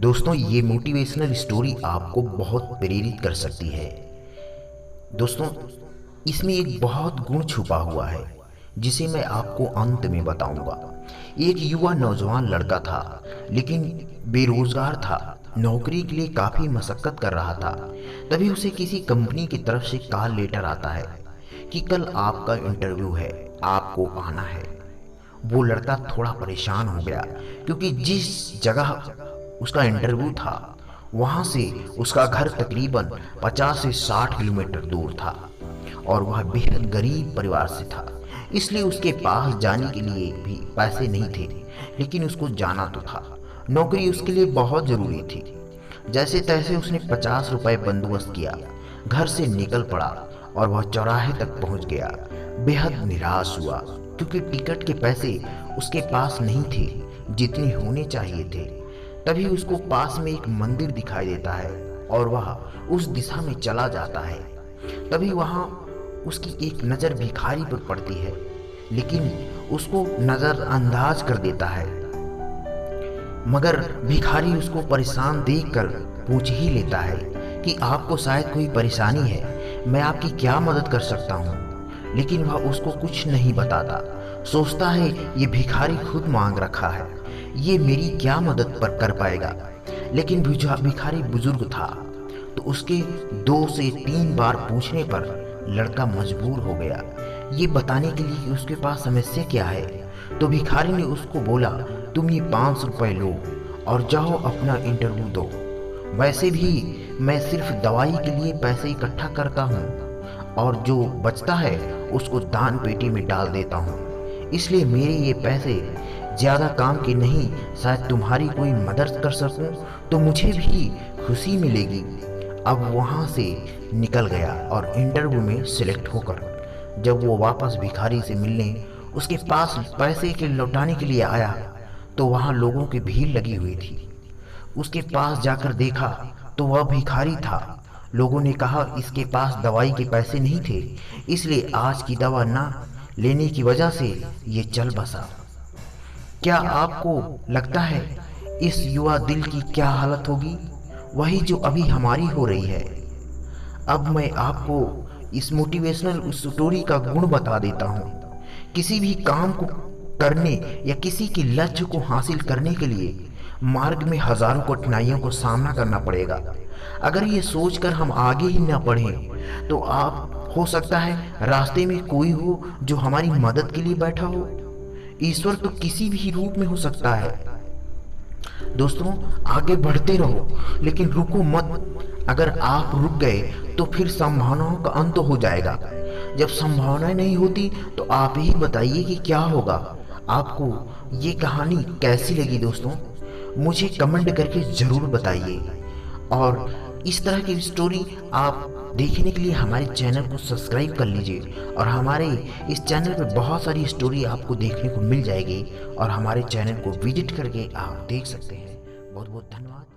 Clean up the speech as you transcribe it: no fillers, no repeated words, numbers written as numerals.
दोस्तों, ये motivational story आपको बहुत प्रेरित कर सकती है। दोस्तों, इसमें एक बहुत गुण छुपा हुआ है जिसे मैं आपको अंत में बताऊंगा। एक युवा नौजवान लड़का था, लेकिन बेरोजगार था। नौकरी के लिए काफी मशक्कत कर रहा था। तभी उसे किसी कंपनी की तरफ से कॉल लेटर आता है कि कल आपका इंटरव्यू है, आपको आना है। वो लड़का थोड़ा परेशान हो गया, क्योंकि जिस जगह उसका इंटरव्यू था वहां से उसका घर तकरीबन 50 से 60 किलोमीटर दूर था और वह बेहद गरीब परिवार से था। इसलिए उसके पास जाने के लिए भी पैसे नहीं थे, लेकिन उसको जाना तो था। नौकरी उसके लिए बहुत जरूरी थी। जैसे तैसे उसने 50 रुपए बंदोबस्त किया, घर से निकल पड़ा और वह चौराहे तक पहुंच गया। बेहद निराश हुआ, क्योंकि टिकट के पैसे उसके पास नहीं थे जितने होने चाहिए थे। तभी उसको पास में एक मंदिर दिखाई देता है और वह उस दिशा में चला जाता है। तभी वहां उसकी एक नज़र भिखारी पर पड़ती है, लेकिन उसको नज़रअंदाज कर देता है। मगर भिखारी उसको परेशान देखकर पूछ ही लेता है कि आपको शायद कोई परेशानी है, मैं आपकी क्या मदद कर सकता हूँ। लेकिन वह उसको कुछ नहीं बताता। सोचता है ये भिखारी खुद मांग रखा है, ये मेरी क्या मदद पर कर पाएगा। लेकिन भिखारी बुजुर्ग था, तो उसके 2 से 3 बार पूछने पर लड़का मजबूर हो गया ये बताने के लिए कि उसके पास समस्या क्या है। तो भिखारी ने उसको बोला, तुम ये 500 रुपये लो और जाओ अपना इंटरव्यू दो। वैसे भी मैं सिर्फ दवाई के लिए पैसे इकट्ठा करता हूँ और जो बचता है उसको दान पेटी में डाल देता हूँ, इसलिए मेरे ये पैसे ज़्यादा काम के नहीं। शायद तुम्हारी कोई मदद कर सकूं तो मुझे भी खुशी मिलेगी। अब वहाँ से निकल गया और इंटरव्यू में सिलेक्ट होकर जब वो वापस भिखारी से मिलने उसके पास पैसे के लौटाने के लिए आया, तो वहाँ लोगों की भीड़ लगी हुई थी। उसके पास जाकर देखा तो वह भिखारी था। लोगों ने कहा इसके पास दवाई के पैसे नहीं थे, इसलिए आज की दवा ना लेने की वजह से ये चल बसा। क्या आपको लगता है इस युवा दिल की क्या हालत होगी? वही जो अभी हमारी हो रही है। अब मैं आपको इस मोटिवेशनल स्टोरी का गुण बता देता हूँ। किसी भी काम को करने या किसी के लक्ष्य को हासिल करने के लिए मार्ग में हजारों कठिनाइयों को सामना करना पड़ेगा। अगर ये सोचकर हम आगे ही न बढ़ें तो आप हो सकता है रास्ते में कोई हो जो हमारी मदद के लिए बैठा हो। ईश्वर तो किसी भी रूप में हो सकता है। दोस्तों, आगे बढ़ते रहो, लेकिन रुको मत। अगर आप रुक गए तो फिर संभावनाओं का अंत हो जाएगा। जब संभावनाएं नहीं होती तो आप ही बताइए कि क्या होगा। आपको ये कहानी कैसी लगी दोस्तों? मुझे कमेंट करके ज़रूर बताइए। और इस तरह की स्टोरी आप देखने के लिए हमारे चैनल को सब्सक्राइब कर लीजिए। और हमारे इस चैनल पे बहुत सारी स्टोरी आपको देखने को मिल जाएगी और हमारे चैनल को विजिट करके आप देख सकते हैं। बहुत बहुत धन्यवाद।